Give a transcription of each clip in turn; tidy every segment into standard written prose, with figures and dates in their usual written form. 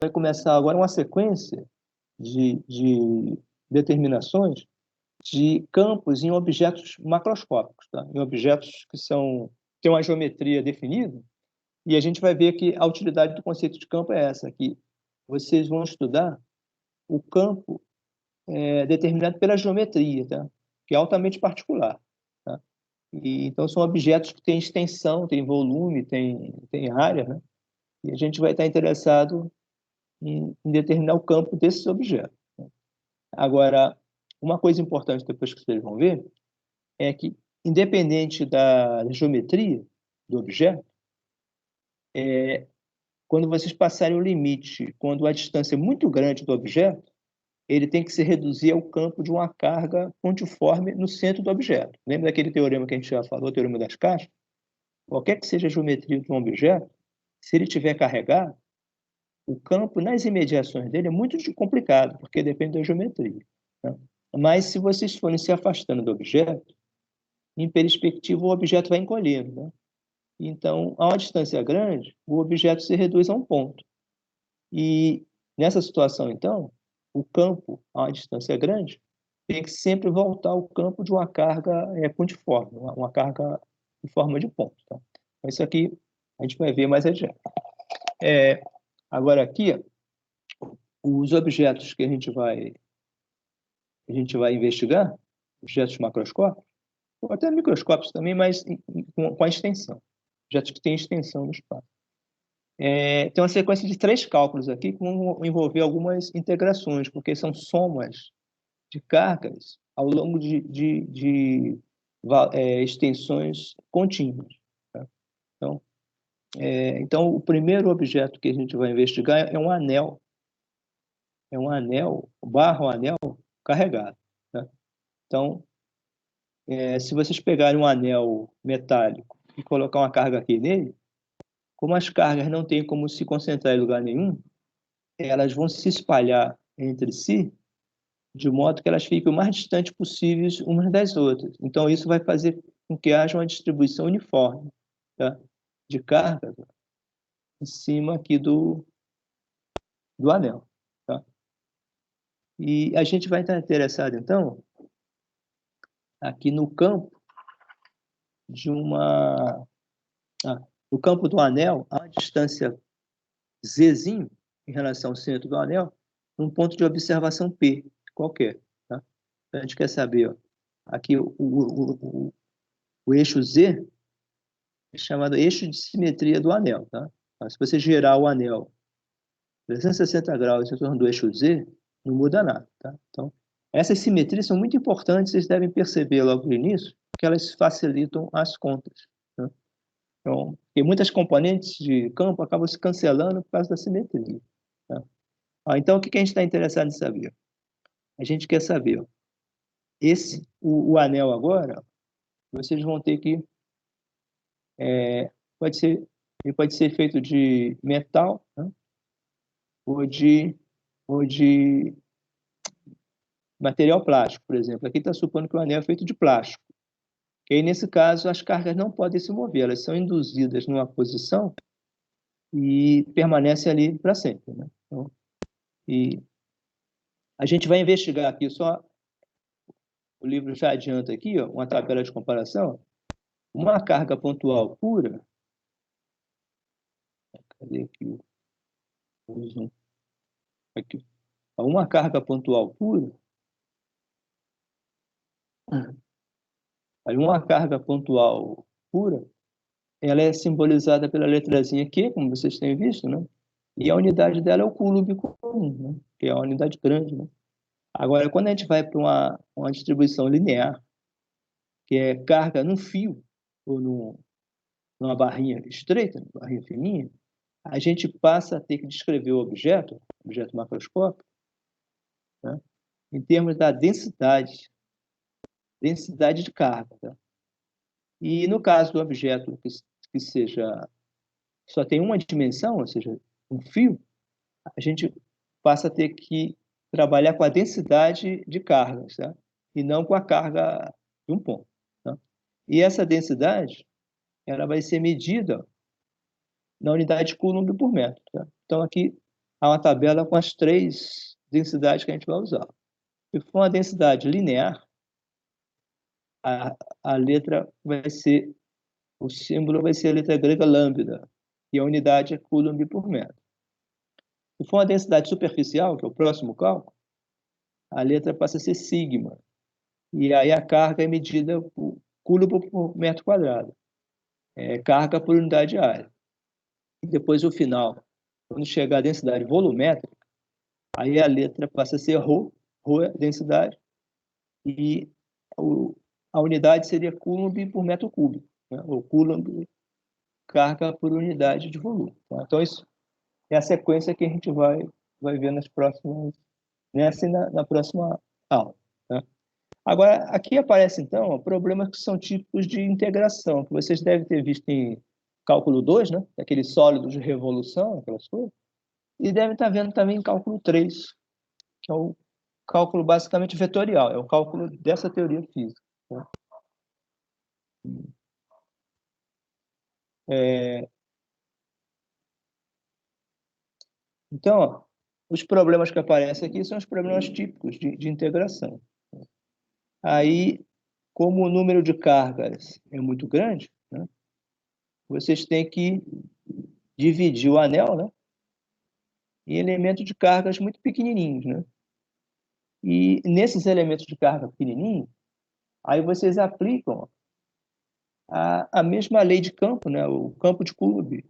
vai começar agora uma sequência de determinações de campos em objetos macroscópicos, tá? Em objetos que têm uma geometria definida, e a gente vai ver que a utilidade do conceito de campo é essa, que vocês vão estudar o campo determinado pela geometria, tá? Que é altamente particular. Tá? Então, são objetos que têm extensão, têm volume, têm área, né? E a gente vai estar interessado em determinar o campo desses objetos. Agora, uma coisa importante depois que vocês vão ver é que, independente da geometria do objeto, quando vocês passarem o limite, quando a distância é muito grande do objeto, ele tem que se reduzir ao campo de uma carga pontiforme no centro do objeto. Lembra daquele teorema que a gente já falou, o teorema das caixas? Qualquer que seja a geometria de um objeto, se ele estiver carregado, o campo nas imediações dele é muito complicado, porque depende da geometria. Né? Mas se vocês forem se afastando do objeto, em perspectiva o objeto vai encolhendo. Né? Então, a uma distância grande, o objeto se reduz a um ponto. E nessa situação, então, o campo, a uma distância grande, tem que sempre voltar ao campo de uma carga pontiforme, uma carga em forma de ponto. Tá? Então, isso aqui a gente vai ver mais adiante. Agora aqui, os objetos que a gente vai investigar, objetos macroscópicos, ou até microscópicos também, mas com a extensão, objetos que têm extensão no espaço. Tem uma sequência de 3 cálculos aqui que vão envolver algumas integrações, porque são somas de cargas ao longo de extensões contínuas. Tá? Então, o primeiro objeto que a gente vai investigar é um anel. É um anel, barra um anel carregado. Tá? Então, se vocês pegarem um anel metálico e colocar uma carga aqui nele, como as cargas não têm como se concentrar em lugar nenhum, elas vão se espalhar entre si de modo que elas fiquem o mais distantes possíveis umas das outras. Então, isso vai fazer com que haja uma distribuição uniforme, tá? De carga em cima aqui do anel. Tá? E a gente vai estar interessado, então, aqui no campo de uma... no campo do anel, a distância Zzinho, em relação ao centro do anel, num ponto de observação P, qualquer. Tá? Então, a gente quer saber, ó, aqui o eixo Z é chamado eixo de simetria do anel. Tá? Então, se você girar o anel 360 graus em torno do eixo Z, não muda nada. Tá? Então, essas simetrias são muito importantes, vocês devem perceber logo no início que elas facilitam as contas. Tá? Então, porque muitas componentes de campo acabam se cancelando por causa da simetria. Tá? Então, o que a gente está interessado em saber? A gente quer saber, ó, o anel agora, vocês vão ter que... ele pode ser feito de metal, né? ou de material plástico, por exemplo. Aqui está supondo que o anel é feito de plástico. E aí, nesse caso, as cargas não podem se mover, elas são induzidas numa posição e permanecem ali para sempre. Né? Então, e a gente vai investigar aqui só... O livro já adianta aqui, ó, uma tabela de comparação. Uma carga pontual pura... Cadê aqui o zoom? Aqui. Uma carga pontual pura... Uma carga pontual pura, ela é simbolizada pela letrazinha Q, como vocês têm visto, né? E a unidade dela é o coulomb comum, né? Que é a unidade grande, né? Agora, quando a gente vai para uma distribuição linear, que é carga num fio, ou numa barrinha estreita, numa barrinha fininha, a gente passa a ter que descrever o objeto macroscópico, né? Em termos da densidade de carga. Tá? E no caso do objeto que só tem uma dimensão, ou seja, um fio, a gente passa a ter que trabalhar com a densidade de cargas, tá? E não com a carga de um ponto. Tá? E essa densidade ela vai ser medida na unidade de Coulomb por metro. Tá? Então, aqui há uma tabela com as 3 densidades que a gente vai usar. Se for uma densidade linear, a letra vai ser, o símbolo vai ser a letra grega lambda, e a unidade é coulomb por metro. Se for uma densidade superficial, que é o próximo cálculo, a letra passa a ser sigma, e aí a carga é medida por coulomb por metro quadrado, carga por unidade de área. E depois o final, quando chegar à densidade volumétrica, aí a letra passa a ser ρ, ρ é a densidade, e a unidade seria coulomb por metro cúbico, né? Ou coulomb carga por unidade de volume. Tá? Então, isso é a sequência que a gente vai ver nas próximas, nessa e na próxima aula. Tá? Agora, aqui aparece, então, problemas que são típicos de integração, que vocês devem ter visto em cálculo 2, né? Aqueles sólidos de revolução, aquelas coisas, e devem estar vendo também em cálculo 3, que é o cálculo basicamente vetorial, é o cálculo dessa teoria física. Tá? Então, ó, os problemas que aparecem aqui são os problemas típicos de integração. Aí, como o número de cargas é muito grande, né, vocês têm que dividir o anel, né, em elementos de cargas muito pequenininhos. Né? E nesses elementos de carga pequenininhos, aí vocês aplicam a mesma lei de campo, né, o campo de Coulomb,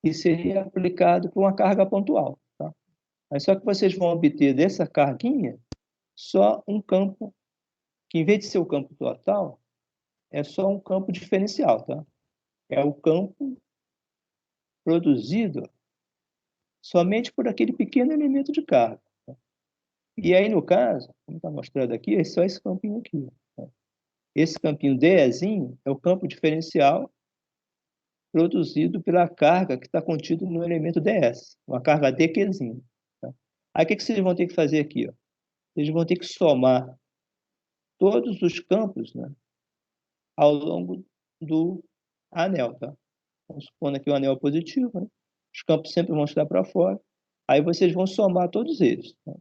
que seria aplicado por uma carga pontual. Tá? Aí só que vocês vão obter dessa carguinha só um campo que, em vez de ser o campo total, é só um campo diferencial. Tá? É o campo produzido somente por aquele pequeno elemento de carga. Tá? E aí, no caso, como está mostrado aqui, é só esse campinho aqui. Tá? Esse campinho DEzinho é o campo diferencial produzido pela carga que está contida no elemento DS, uma carga DQzinho. Tá? Aí, o que vocês vão ter que fazer aqui? Ó? Vocês vão ter que somar todos os campos, né, ao longo do anel. Tá? Vamos supondo que o anel é positivo, né? Os campos sempre vão estar para fora. Aí vocês vão somar todos eles, tá?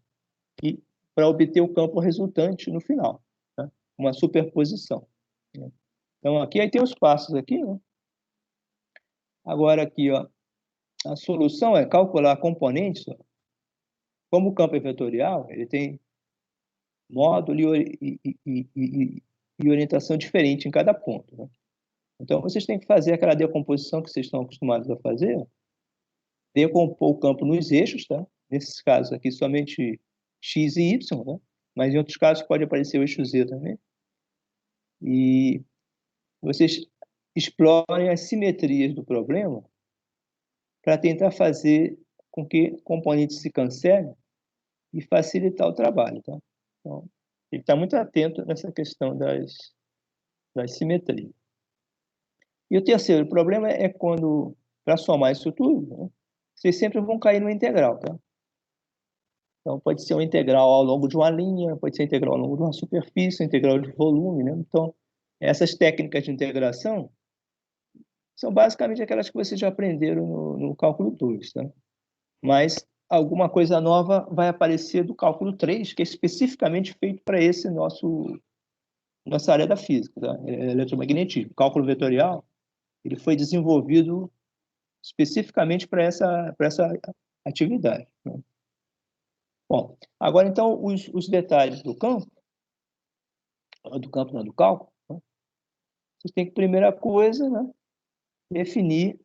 E para obter o campo resultante no final, tá? Uma superposição. Né? Então aqui aí tem os passos aqui, né? Agora aqui, ó, a solução é calcular componentes. Ó. Como o campo é vetorial, ele tem módulo e orientação diferente em cada ponto. Né? Então vocês têm que fazer aquela decomposição que vocês estão acostumados a fazer, decompor o campo nos eixos, tá? Nesses casos aqui, somente x e y, né? Mas em outros casos pode aparecer o eixo z também. E vocês explorem as simetrias do problema para tentar fazer com que componentes se cancelem e facilitar o trabalho, tá? Então, tem que estar muito atento nessa questão das simetrias. E o terceiro problema é quando, para somar isso tudo, né, vocês sempre vão cair no integral, tá? Então, pode ser uma integral ao longo de uma linha, pode ser integral ao longo de uma superfície, integral de volume. Né? Então, essas técnicas de integração são basicamente aquelas que vocês já aprenderam no cálculo 2. Tá? Mas alguma coisa nova vai aparecer do cálculo 3, que é especificamente feito para esse nossa área da física, tá? Eletromagnetismo. O cálculo vetorial ele foi desenvolvido especificamente para essa atividade. Né? Bom, agora então os detalhes do campo não, do cálculo, né? Você tem que, primeira coisa, né, definir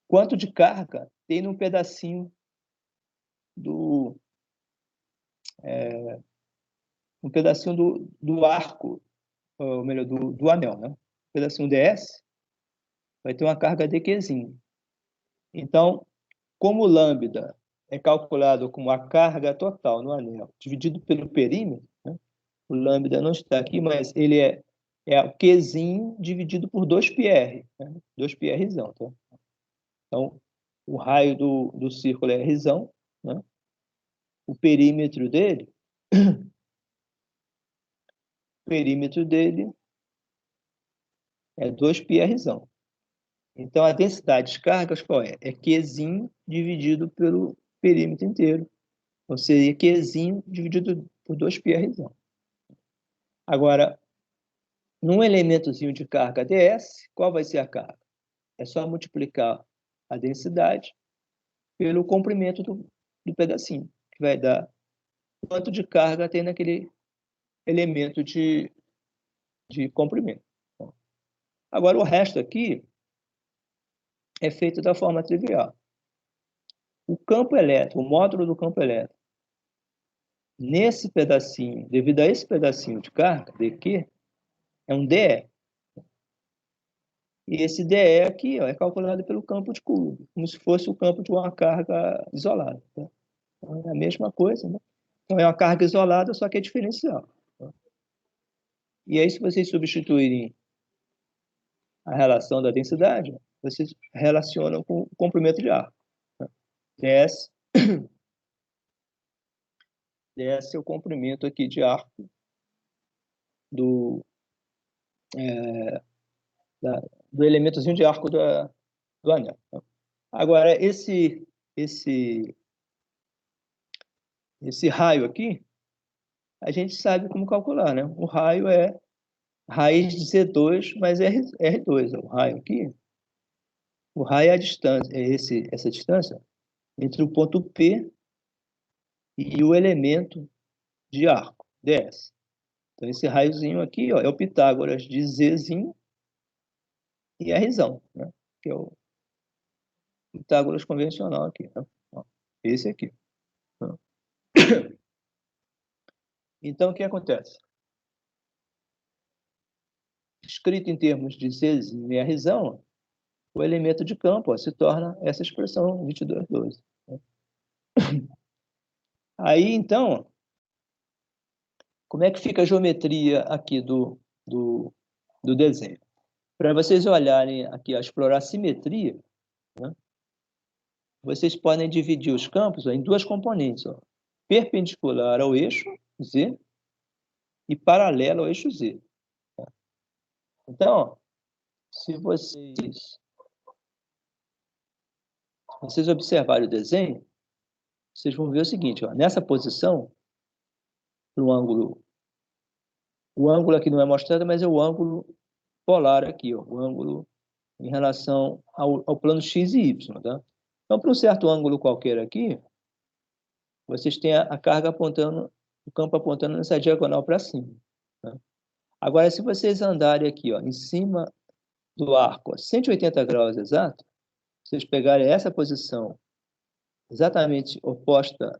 quanto de carga tem num pedacinho do um pedacinho do arco, ou melhor, do anel, né? Um pedacinho DS vai ter uma carga dQzinho. Então, como o lambda é calculado como a carga total no anel dividido pelo perímetro, né? O lambda não está aqui, mas ele é o Qzinho dividido por 2πr, né? 2πrzão, tá? Então, o raio do círculo é rzão, né? O perímetro dele é 2πrzão. Então, a densidade de cargas qual é? É Qzinho dividido pelo perímetro inteiro. Então, seria Qzinho dividido por 2πr. Agora, num elementozinho de carga ds, qual vai ser a carga? É só multiplicar a densidade pelo comprimento do pedacinho, que vai dar quanto de carga tem naquele elemento de comprimento. Agora, o resto aqui é feito da forma trivial. O campo elétrico, o módulo do campo elétrico, nesse pedacinho, devido a esse pedacinho de carga, dq, é um dE. E esse dE aqui, ó, é calculado pelo campo de Coulomb, como se fosse o campo de uma carga isolada. Tá? Então, é a mesma coisa, né? Então, é uma carga isolada, só que é diferencial. Tá? E aí, se vocês substituírem a relação da densidade, vocês relacionam com o comprimento de arco. Tá? ds é o comprimento aqui de arco do, do elementozinho de arco do anel. Tá? Agora, esse raio aqui, a gente sabe como calcular, né? O raio é raiz de Z2 mais R2. O raio aqui, o raio é a distância, essa distância entre o ponto P e o elemento de arco, ds. Então, esse raiozinho aqui, ó, é o Pitágoras de Zzinho e Rzão, né? Que é o Pitágoras convencional aqui. Né? Ó, esse aqui. Né? Então, o que acontece? Escrito em termos de Zzinho e Rzão, o elemento de campo, ó, se torna essa expressão 22,12. Né? Aí, então, como é que fica a geometria aqui do desenho? Para vocês olharem aqui, a explorar a simetria, né? Vocês podem dividir os campos, ó, em duas componentes, ó, perpendicular ao eixo Z e paralelo ao eixo Z. Tá? Então, ó, se vocês observarem o desenho, vocês vão ver o seguinte, ó, nessa posição, no ângulo, o ângulo aqui não é mostrado, mas é o ângulo polar aqui, ó, o ângulo em relação ao plano x e y. Tá? Então, para um certo ângulo qualquer aqui, vocês têm a carga apontando, o campo apontando nessa diagonal para cima. Tá? Agora, se vocês andarem aqui, ó, em cima do arco, ó, 180 graus exato, vocês pegarem essa posição exatamente oposta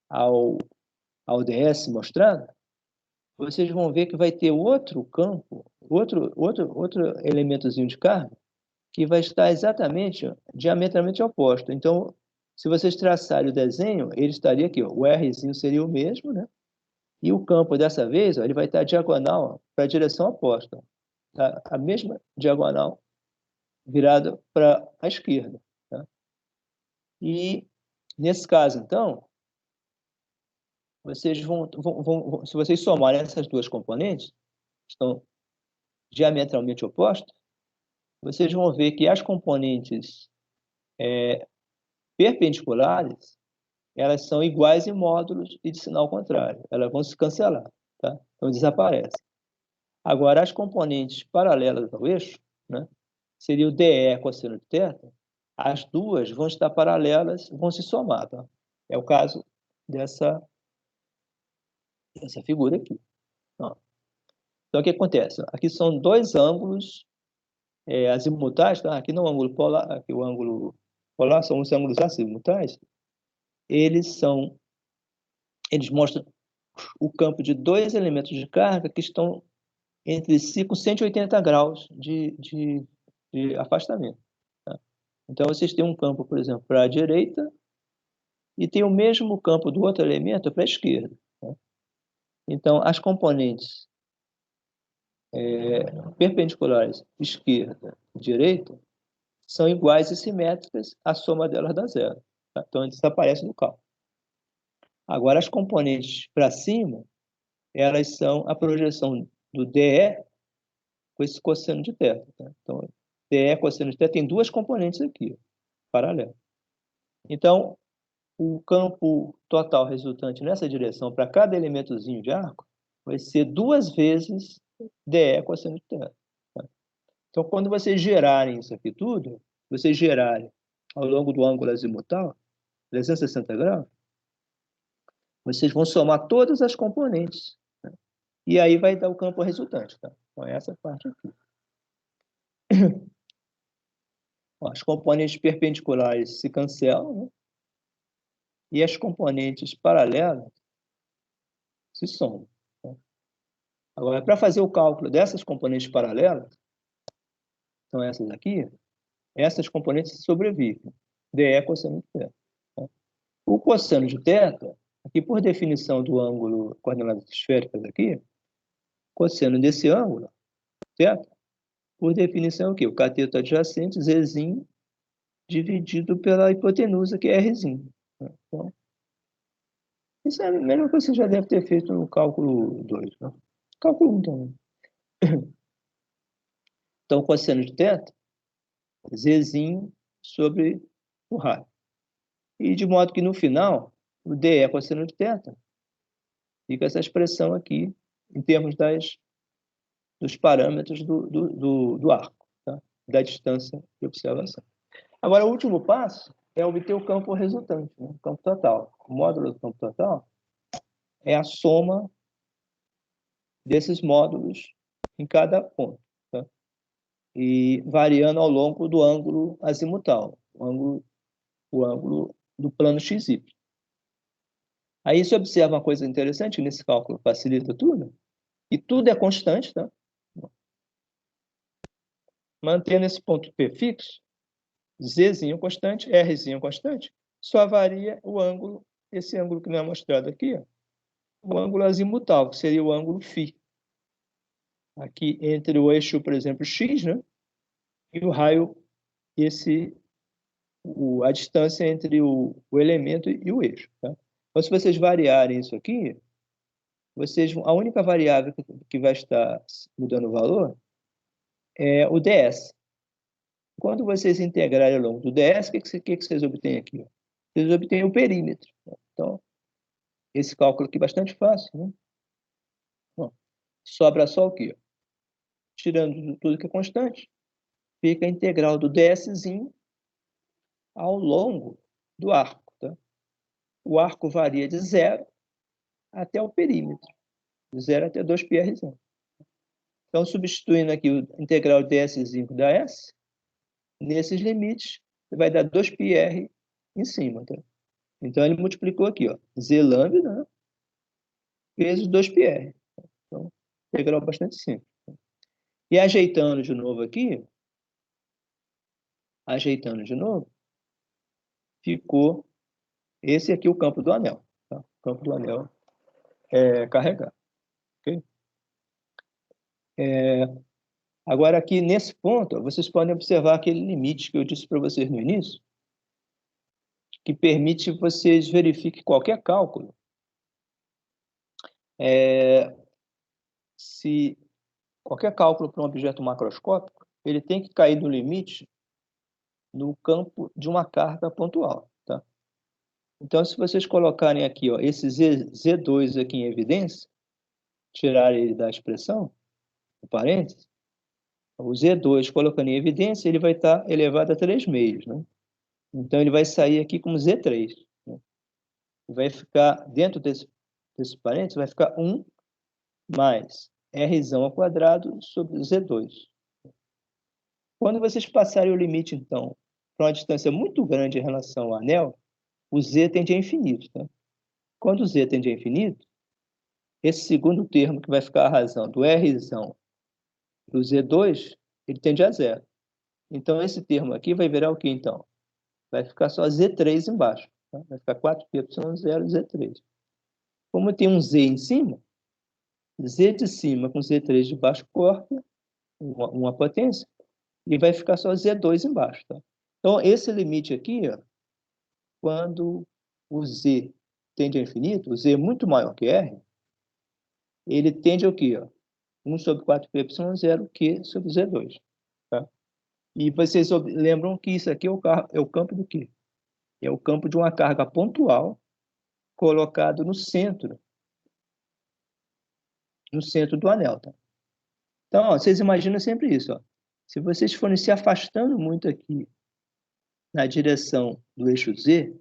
ao ds mostrado, vocês vão ver que vai ter outro campo, outro elementozinho de carga, que vai estar exatamente, ó, diametralmente oposto. Então, se vocês traçarem o desenho, ele estaria aqui, ó, o Rzinho seria o mesmo, né? E o campo, dessa vez, ó, ele vai estar diagonal para a direção oposta. Tá? A mesma diagonal virada para a esquerda. Tá? E, nesse caso, então, vocês se vocês somarem essas duas componentes, que estão diametralmente opostas, vocês vão ver que as componentes perpendiculares, elas são iguais em módulos e de sinal contrário. Elas vão se cancelar, tá? Então, desaparecem. Agora, as componentes paralelas ao eixo, né, seria o dE cosseno de θ, as duas vão estar paralelas, vão se somar. Tá? É o caso dessa figura aqui. Ó. Então, o que acontece? Aqui são dois ângulos azimutais, tá? Aqui no ângulo polar, aqui o ângulo polar são os ângulos azimutais. Eles mostram o campo de dois elementos de carga que estão entre si com 180 graus de afastamento. Tá? Então, vocês têm um campo, por exemplo, para a direita e tem o mesmo campo do outro elemento para a esquerda. Tá? Então, as componentes perpendiculares esquerda e direita são iguais e simétricas, a soma delas dá zero. Tá? Então, desaparece no cálculo. Agora, as componentes para cima, elas são a projeção do dE com esse cosseno de θ. Tá? Então, dE cosseno de θ tem duas componentes aqui, paralelas. Então, o campo total resultante nessa direção para cada elementozinho de arco vai ser 2 vezes dE cosseno de θ. Tá? Então, quando vocês gerarem isso aqui tudo, vocês gerarem ao longo do ângulo azimutal, 360 graus, vocês vão somar todas as componentes. Né? E aí vai dar o campo resultante. Tá? Então, essa parte aqui. As componentes perpendiculares se cancelam, né? E as componentes paralelas se somam. Tá? Agora, para fazer o cálculo dessas componentes paralelas, são essas aqui, essas componentes sobrevivem. dE cosseno de θ. Tá? O cosseno de θ, aqui por definição do ângulo coordenadas esféricas aqui, cosseno desse ângulo, θ, por definição é o quê? O cateto adjacente, Zzinho, dividido pela hipotenusa, que é Rzinho. Então, isso é a mesma coisa que você já deve ter feito no cálculo 2. Né? Cálculo 1 também. Então, cosseno de θ, Zzinho sobre o raio. E de modo que no final, o dE cosseno de θ, fica essa expressão aqui, em termos dos parâmetros do arco, tá? Da distância de observação. Agora, o último passo é obter o campo resultante, né? O campo total. O módulo do campo total é a soma desses módulos em cada ponto, tá? E variando ao longo do ângulo azimutal, o ângulo do plano XY. Aí se observa uma coisa interessante nesse cálculo, facilita tudo, e tudo é constante, tá? Mantendo esse ponto P fixo, Zzinho constante, Rzinho constante, só varia o ângulo, esse ângulo que não é mostrado aqui, ó, o ângulo azimutal, que seria o ângulo φ. Aqui entre o eixo, por exemplo, X, né? E o raio, a distância entre o elemento e o eixo. Tá? Então, se vocês variarem isso aqui, a única variável que vai estar mudando o valor é o ds. Quando vocês integrarem ao longo do ds, o que vocês obtêm aqui? Vocês obtêm o perímetro. Então, esse cálculo aqui é bastante fácil. Né? Bom, sobra só o quê? Tirando tudo que é constante, fica a integral do dszinho ao longo do arco. Tá? O arco varia de 0 até o perímetro, de 0 até 2πr. Então, substituindo aqui o integral ds5 da S, nesses limites, vai dar 2πr em cima. Tá? Então, ele multiplicou aqui, ó, z lambda, né, vezes 2πr. Então, integral bastante simples. E ajeitando de novo aqui, ficou esse aqui o campo do anel. Tá? O campo do anel é carregado. Okay? Agora, aqui nesse ponto, ó, vocês podem observar aquele limite que eu disse para vocês no início, que permite que vocês verifiquem qualquer cálculo. Se qualquer cálculo para um objeto macroscópico, ele tem que cair no limite no campo de uma carga pontual. Tá? Então, se vocês colocarem aqui, ó, esse Z2 aqui em evidência, tirarem ele da expressão, o parênteses, o Z2 colocando em evidência, ele vai estar elevado a 3 meios. Né? Então, ele vai sair aqui como Z3. Né? Vai ficar, dentro desse parênteses, vai ficar 1 mais Rzão ao quadrado sobre Z2. Quando vocês passarem o limite, então, para uma distância muito grande em relação ao anel, o Z tende a infinito. Tá? Quando o Z tende a infinito, esse segundo termo, que vai ficar a razão do Rzão do Z2, ele tende a zero. Então, esse termo aqui vai virar o quê, então? Vai ficar só Z3 embaixo. Tá? Vai ficar 4π0 Z3. Como tem um Z em cima, Z de cima com Z3 de baixo corta uma potência, e vai ficar só Z2 embaixo. Tá? Então, esse limite aqui, ó, quando o Z tende a infinito, o Z é muito maior que R, ele tende ao quê? Ó? 1 sobre 4π0, Q sobre Z2. Tá? E vocês lembram que isso aqui é o campo do quê? É o campo de uma carga pontual colocado no centro do anel, tá? Então, ó, vocês imaginam sempre isso, ó. Se vocês forem se afastando muito aqui na direção do eixo Z,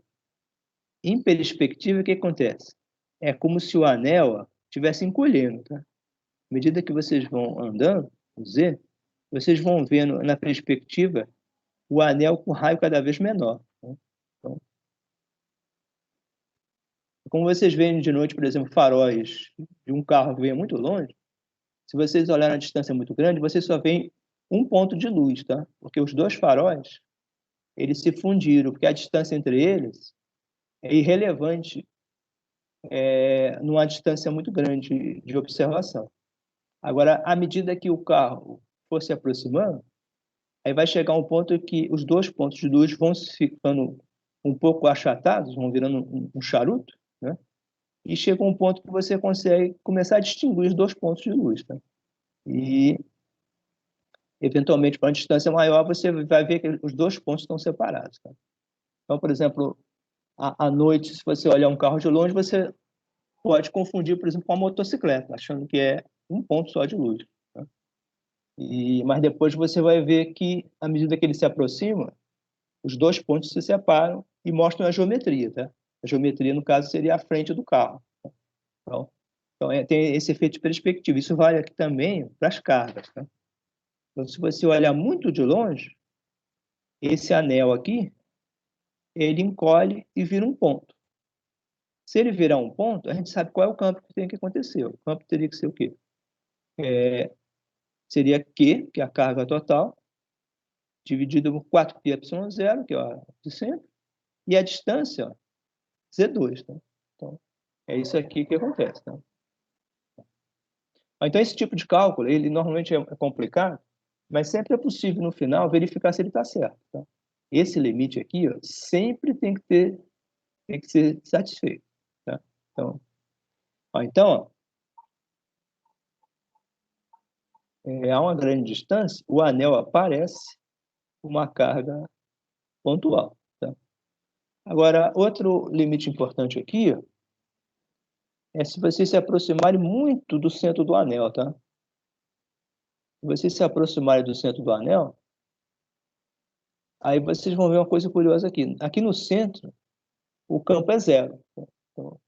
em perspectiva, o que acontece? É como se o anel estivesse encolhendo, tá? À medida que vocês vão andando, o Z, vocês vão vendo na perspectiva o anel com raio cada vez menor, né? Então, como vocês veem de noite, por exemplo, faróis de um carro que vem muito longe, se vocês olharem a distância muito grande, vocês só veem um ponto de luz, tá? Porque os dois faróis, eles se fundiram, porque a distância entre eles é irrelevante numa distância muito grande de observação. Agora, à medida que o carro for se aproximando, aí vai chegar um ponto que os dois pontos de luz vão se ficando um pouco achatados, vão virando um charuto, né? E chega um ponto que você consegue começar a distinguir os dois pontos de luz, tá? E, eventualmente, para uma distância maior, você vai ver que os dois pontos estão separados, tá? Então, por exemplo, à noite, se você olhar um carro de longe, você pode confundir, por exemplo, com uma motocicleta, achando que é um ponto só de luz, tá? Mas depois você vai ver que, à medida que ele se aproxima, os dois pontos se separam e mostram a geometria, tá? A geometria, no caso, seria a frente do carro. Então, tem esse efeito de perspectiva. Isso vale aqui também para as cargas, tá? Então, se você olhar muito de longe, esse anel aqui, ele encolhe e vira um ponto. Se ele virar um ponto, a gente sabe qual é o campo que tem que acontecer. O campo teria que ser o quê? Seria Q, que é a carga total, dividido por 4πε0, que é a de sempre, e a distância, ó, Z2, tá? Então, é isso aqui que acontece, tá? Então, esse tipo de cálculo, ele normalmente é complicado, mas sempre é possível, no final, verificar se ele está certo, tá? Esse limite aqui, ó, sempre tem que ser satisfeito, tá? Então, a uma grande distância, o anel aparece uma carga pontual, tá? Agora, outro limite importante aqui, ó, é se vocês se aproximarem muito do centro do anel, tá? Se vocês se aproximarem do centro do anel, aí vocês vão ver uma coisa curiosa aqui. Aqui no centro, o campo é zero, tá? Então,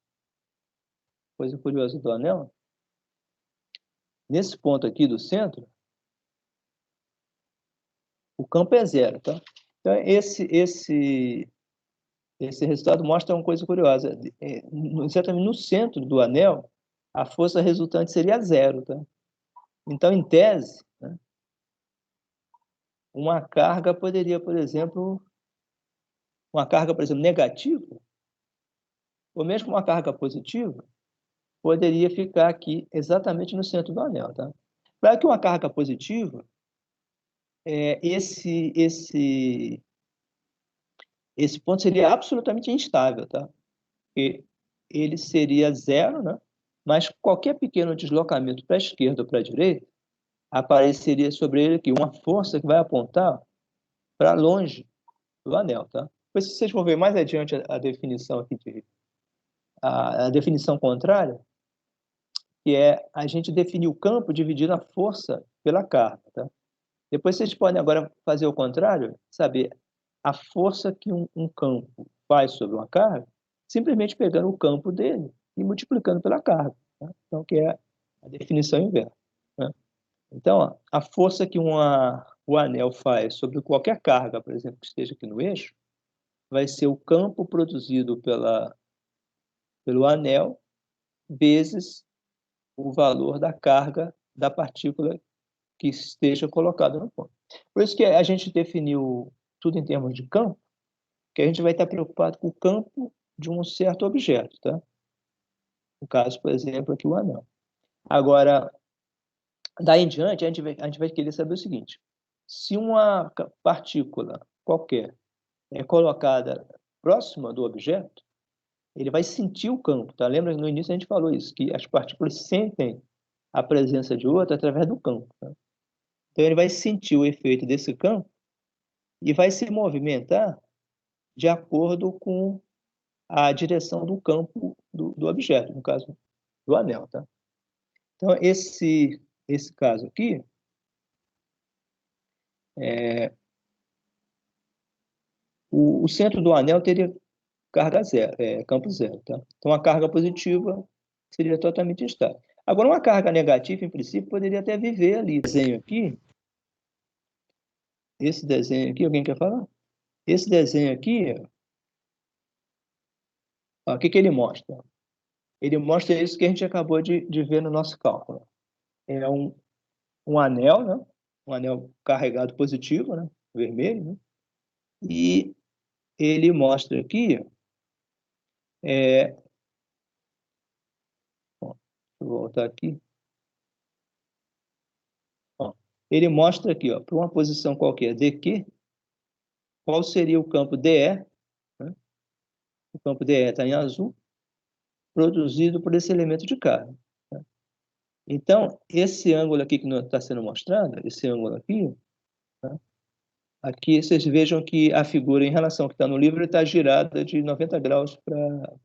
coisa curiosa do anel, nesse ponto aqui do centro, o campo é zero, tá? Então, esse resultado mostra uma coisa curiosa. Exatamente no centro do anel, a força resultante seria zero, tá? Então, em tese, né, uma carga poderia, por exemplo, negativa, ou mesmo uma carga positiva, poderia ficar aqui exatamente no centro do anel, tá? Para que uma carga positiva, esse ponto seria absolutamente instável, tá? Porque ele seria zero, né? Mas qualquer pequeno deslocamento para a esquerda ou para a direita, apareceria sobre ele aqui uma força que vai apontar para longe do anel, tá? Depois, se vocês vão ver mais adiante a definição aqui a definição contrária, que é a gente definir o campo dividindo a força pela carga, tá? Depois vocês podem agora fazer o contrário, saber a força que um campo faz sobre uma carga, simplesmente pegando o campo dele e multiplicando pela carga, tá? Então, que é a definição inversa, né? Então, ó, a força que o anel faz sobre qualquer carga, por exemplo, que esteja aqui no eixo, vai ser o campo produzido pelo anel vezes o valor da carga da partícula que esteja colocada no ponto. Por isso que a gente definiu tudo em termos de campo, que a gente vai estar preocupado com o campo de um certo objeto, tá? No caso, por exemplo, aqui o anel. Agora, daí em diante, a gente vai querer saber o seguinte: se uma partícula qualquer é colocada próxima do objeto, ele vai sentir o campo, tá? Lembra que no início a gente falou isso, que as partículas sentem a presença de outra através do campo, tá? Então ele vai sentir o efeito desse campo e vai se movimentar de acordo com a direção do campo do objeto, no caso do anel, tá? Então, esse caso aqui, o centro do anel teria carga zero, campo zero, tá? Então, a carga positiva seria totalmente estável. Agora, uma carga negativa, em princípio, poderia até viver ali. Esse desenho aqui, alguém quer falar? Esse desenho aqui, ó, o que ele mostra? Ele mostra isso que a gente acabou de ver no nosso cálculo. É um anel, né? Um anel carregado positivo, né? Vermelho, né? E ele mostra aqui, ó, deixa eu voltar aqui, ó, ele mostra aqui, ó, para uma posição qualquer dq, qual seria o campo DE, né? O campo DE está em azul, produzido por esse elemento de carga. Né? Então, esse ângulo aqui que está sendo mostrado, esse ângulo aqui, né? Aqui vocês vejam que a figura, em relação ao que está no livro, está girada de 90 graus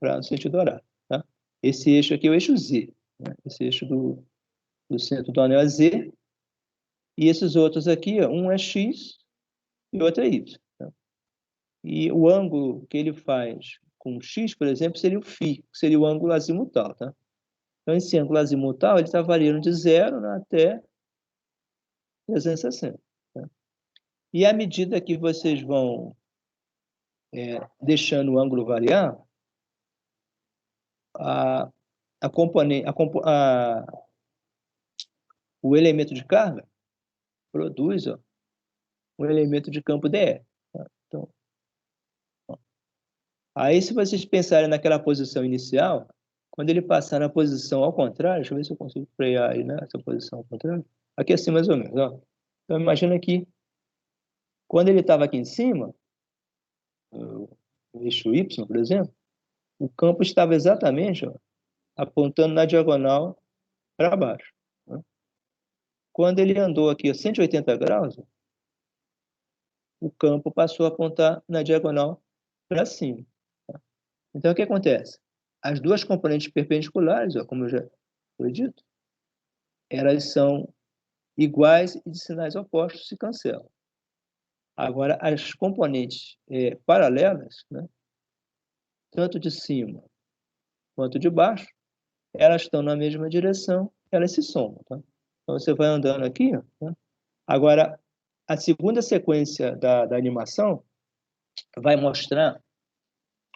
para o sentido horário. Tá? Esse eixo aqui é o eixo Z, né? Esse eixo do centro do anel é Z, e esses outros aqui, ó, um é X e o outro é Y. Tá? E o ângulo que ele faz com X, por exemplo, seria o φ, que seria o ângulo azimutal. Tá? Então, esse ângulo azimutal está variando de 0, né, até 360. Tá? E à medida que vocês vão deixando o ângulo variar, o elemento de carga produz, ó, um elemento de campo DE. Tá? Então, ó. Aí, se vocês pensarem naquela posição inicial, quando ele passar na posição ao contrário, deixa eu ver se eu consigo frear aí, né? Essa posição ao contrário. Aqui assim, mais ou menos. Ó. Então, imagina que quando ele estava aqui em cima, o eixo Y, por exemplo, o campo estava exatamente, ó, apontando na diagonal para baixo. Né? Quando ele andou aqui a 180 graus, o campo passou a apontar na diagonal para cima. Tá? Então, o que acontece? As duas componentes perpendiculares, ó, como eu já foi dito, elas são iguais e de sinais opostos se cancelam. Agora, as componentes paralelas, né, tanto de cima quanto de baixo, elas estão na mesma direção, elas se somam. Tá? Então, você vai andando aqui. Tá? Agora, a segunda sequência da animação vai mostrar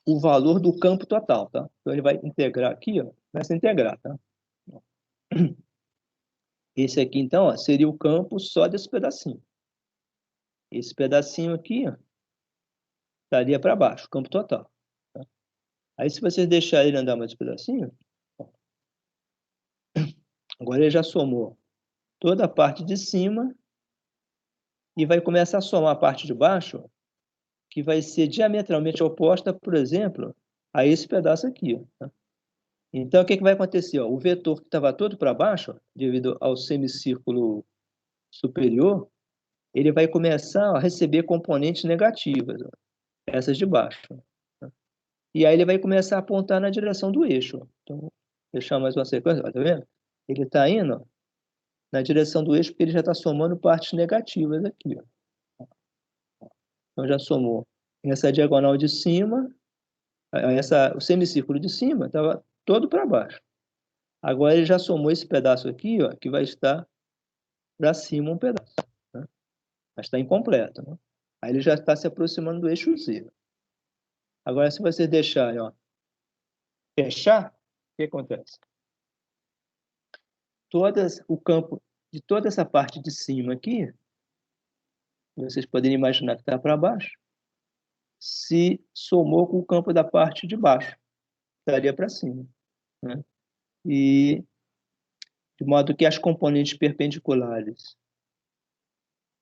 o valor do campo total. Tá? Então, ele vai integrar aqui, ó, vai se integrar. Tá? Esse aqui, então, ó, seria o campo só desse pedacinho. Esse pedacinho aqui, ó, estaria para baixo, o campo total. Tá? Aí, se vocês deixarem ele andar mais um pedacinho, ó, agora ele já somou toda a parte de cima e vai começar a somar a parte de baixo, ó, que vai ser diametralmente oposta, por exemplo, a esse pedaço aqui. Ó, tá? Então, o que vai acontecer? Ó? O vetor que estava todo para baixo, ó, devido ao semicírculo superior, ele vai começar a receber componentes negativas, ó, essas de baixo. Tá? E aí ele vai começar a apontar na direção do eixo. Ó. Então, vou deixar mais uma sequência, ó, tá vendo? Ele está indo, ó, na direção do eixo porque ele já está somando partes negativas aqui. Ó. Então, já somou essa diagonal de cima, o semicírculo de cima estava todo para baixo. Agora ele já somou esse pedaço aqui, ó, que vai estar para cima um pedaço. Né? Mas está incompleto. Né? Aí ele já está se aproximando do eixo Z. Agora, se vocês deixarem, ó, fechar, o que acontece? O campo de toda essa parte de cima aqui, vocês podem imaginar que está para baixo, se somou com o campo da parte de baixo, estaria para cima. Né? E de modo que as componentes perpendiculares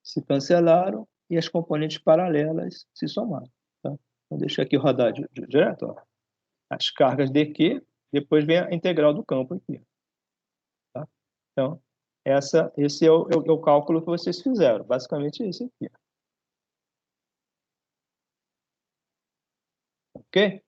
se cancelaram e as componentes paralelas se somaram. Tá? Vou deixar aqui rodar direto. Ó. As cargas de Q, depois vem a integral do campo aqui. Tá? Então, esse é o cálculo que vocês fizeram. Basicamente, esse aqui. ok?